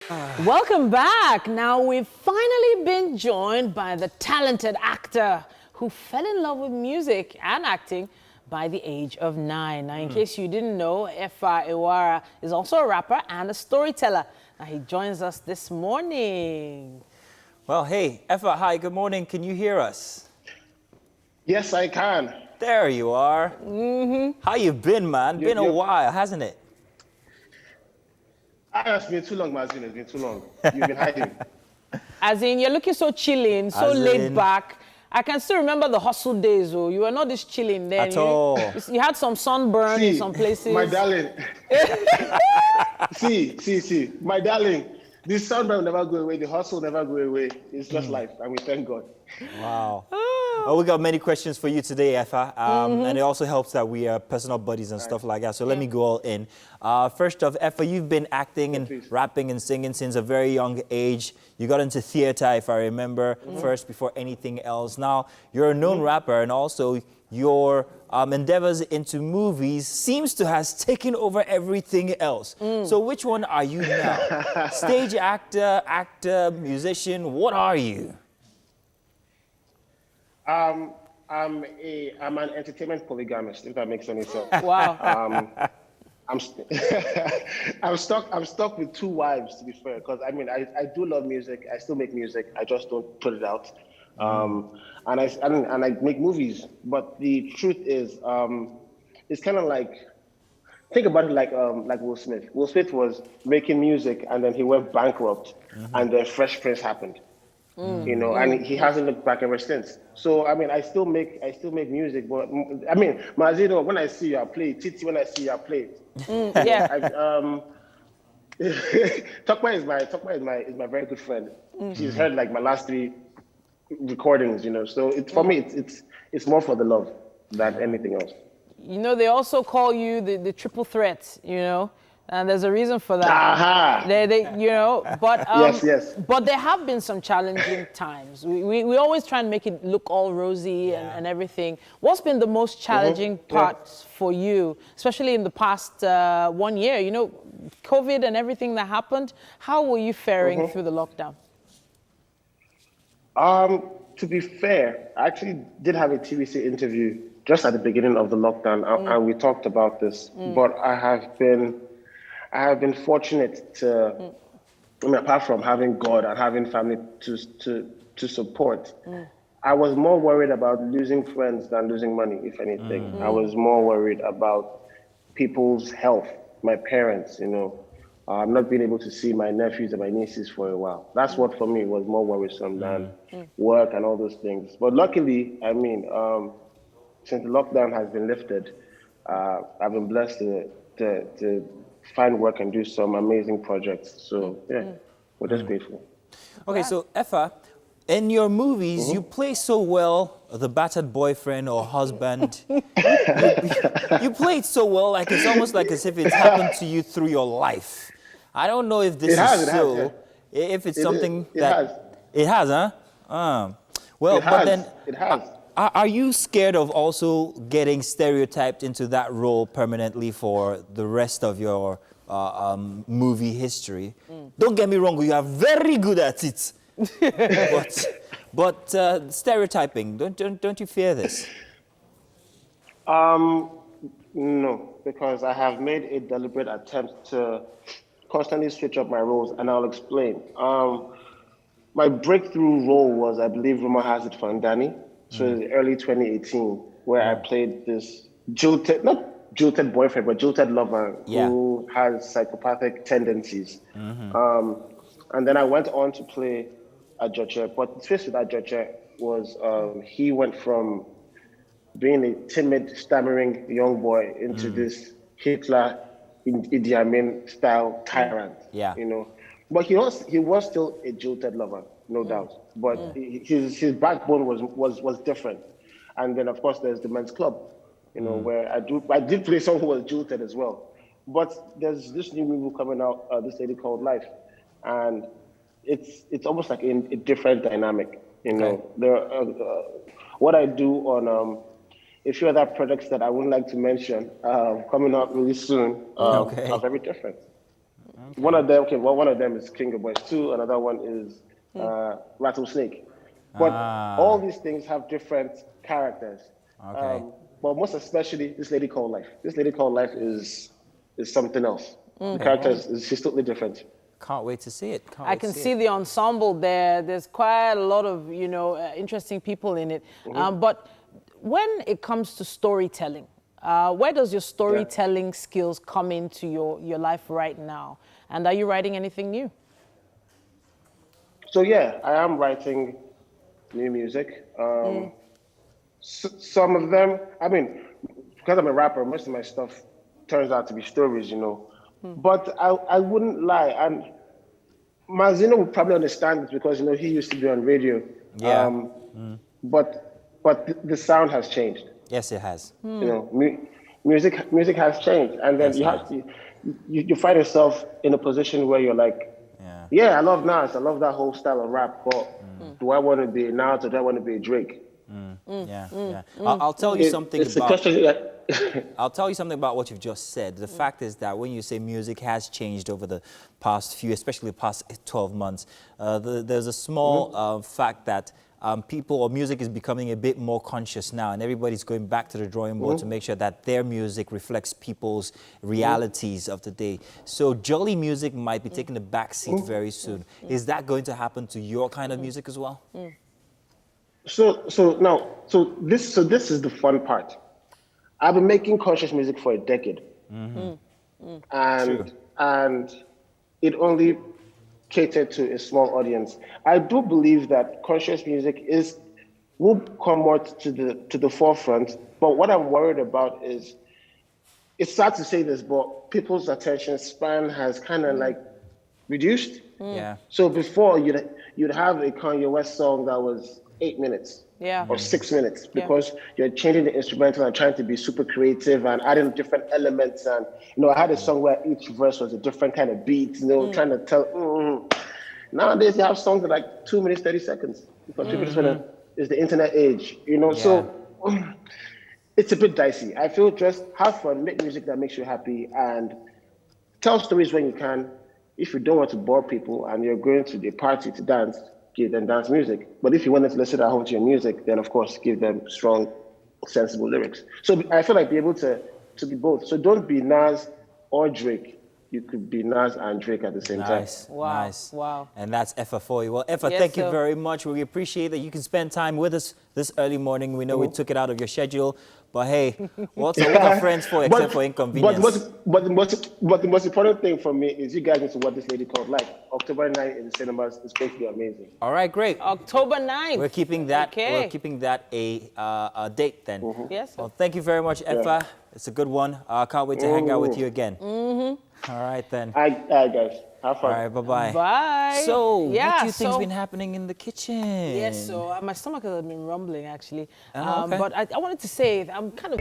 Welcome back. Now, we've finally been joined by the talented actor who fell in love with music and acting by the age of 9. Now, in case you didn't know, Efa Iwara is also a rapper and a storyteller. Now, he joins us this morning. Well, hey, Efa, hi, good morning. Can you hear us? Yes, I can. There you are. How you been, man? Been a while, hasn't it? It's been too long, Mazin. It's been too long. You've been hiding. As in, you're looking so chilling, so laid back. I can still remember the hustle days, oh. You were not this chilling then. At all. You had some sunburn in some places. My darling. see. My darling. This sunburn will never go away. The hustle will never go away. It's just life, and we thank God. Wow. Well, we got many questions for you today, Efa. And it also helps that we are personal buddies and stuff like that. So let me go all in. First off, Efa, you've been acting and rapping and singing since a very young age. You got into theater, if I remember, first before anything else. Now, you're a known rapper, and also your endeavors into movies seems to have taken over everything else. So which one are you now? Stage actor, musician, what are you? I'm an entertainment polygamist, if that makes any sense. Wow. I'm stuck with 2 wives, to be fair, because I mean I do love music. I still make music. I just don't put it out. And I make movies. But the truth is, it's kind of like, think about it like Will Smith. Will Smith was making music and then he went bankrupt, and then Fresh Prince happened. You know, and he hasn't looked back ever since. So I mean, I still make music, but I mean, Mazino, when I see you, I play. Titi, when I see you, I play. Yeah. Tokma is my very good friend. She's heard like my last 3 recordings, you know. So for me, it's more for the love than anything else. You know, they also call you the triple threat, you know, and there's a reason for that. They you know, but yes. But there have been some challenging times. We always try and make it look all rosy and everything. What's been the most challenging part for you, especially in the past 1 year? You know, COVID and everything that happened. How were you faring through the lockdown? To be fair, I actually did have a TVC interview just at the beginning of the lockdown, and we talked about this. But I have been fortunate to, I mean, apart from having God and having family to support, I was more worried about losing friends than losing money, if anything. I was more worried about people's health, my parents, you know, not being able to see my nephews and my nieces for a while. That's what for me was more worrisome than work and all those things. But luckily, I mean, since the lockdown has been lifted, I've been blessed to find work and do some amazing projects. So yeah, we're just grateful. Okay, so Efa, in your movies, you play so well the battered boyfriend or husband. You play it so well, like it's almost like as if it's happened to you through your life. I don't know if this is so. If it's something that it has, huh? Well, but then it has. Are you scared of also getting stereotyped into that role permanently for the rest of your movie history? Don't get me wrong, you are very good at it. but stereotyping, don't you fear this? No, because I have made a deliberate attempt to constantly switch up my roles, and I'll explain. My breakthrough role was, I believe, rumor has it, for Danny. So in early 2018, where I played this not jilted boyfriend, but jilted lover who has psychopathic tendencies. And then I went on to play Ajoche, but the twist with Ajoche was he went from being a timid, stammering young boy into this Hitler, Idi Amin style tyrant. You know, but he was still a jilted lover, no doubt. But his backbone was different. And then of course there's the men's club, you know, where I did play someone who was jilted as well. But there's this new movie coming out, this lady called Life, and it's almost like a different dynamic. You know, what I do on a few other projects that I wouldn't like to mention coming out really soon are very different. One of them, okay, well, one of them is King of Boys 2, another one is Rattlesnake. But all these things have different characters. Okay. But most especially this lady called Life. This lady called Life is something else. The character is she's totally different. Can't wait to see it. I can see the ensemble there. There's quite a lot of, interesting people in it. But when it comes to storytelling, where does your storytelling skills come into your life right now? And are you writing anything new? So yeah, I am writing new music. Some of them, I mean, because I'm a rapper, most of my stuff turns out to be stories, But I wouldn't lie, and Mazino would probably understand this because he used to be on radio. Yeah. But the sound has changed. Yes, it has. Music has changed, and then Yes, you find yourself in a position where you're like, yeah, I love Nas, I love that whole style of rap, but do I want to be a Nas or do I want to be a Drake? Yeah. I'll tell you something it's about. A question I'll tell you something about what you've just said. The fact is that when you say music has changed over the past few, especially the past 12 months, there's a small fact that people or music is becoming a bit more conscious now, and everybody's going back to the drawing board to make sure that their music reflects people's realities of the day. So jolly music might be taking a back seat very soon. Is that going to happen to your kind of music as well? So this is the fun part. I've been making conscious music for a decade, and it only catered to a small audience. I do believe that conscious music will come more to the forefront. But what I'm worried about is, it's sad to say this, but people's attention span has kind of like reduced. Yeah. So before you'd have a Kanye West song that was 8 minutes. Or 6 minutes, because you're changing the instrumental and trying to be super creative and adding different elements. And I had a song where each verse was a different kind of beat, trying to tell. Nowadays you have songs that are like 2 minutes 30 seconds because people just want to. It's the internet age, So it's a bit dicey. I feel just have fun, make music that makes you happy, and tell stories when you can. If you don't want to bore people and you're going to the party to dance, give them dance music. But if you want them to listen at home to your music, then of course give them strong, sensible lyrics. So I feel like be able to be both. So don't be Nas or Drake. You could be Nas and Drake at the same time. Nice. Wow. And that's Efa for you. Well, Efa, thank you very much. We appreciate that you can spend time with us this early morning. We know we took it out of your schedule, but hey, what's our friends for except for inconvenience? But the most important thing for me is you guys need to watch this lady called Life. October 9th in the cinemas is going to be amazing. All right, great. October 9th. We're keeping that. We're keeping that a date then. Yes. Well, thank you very much, Efa. It's a good one. Can't wait to hang out with you again. All right then. All right, guys. Have fun. All right, bye-bye. Bye. So, what do you think's been happening in the kitchen? Yes, so my stomach has been rumbling actually. Okay. But I wanted to say I'm kind of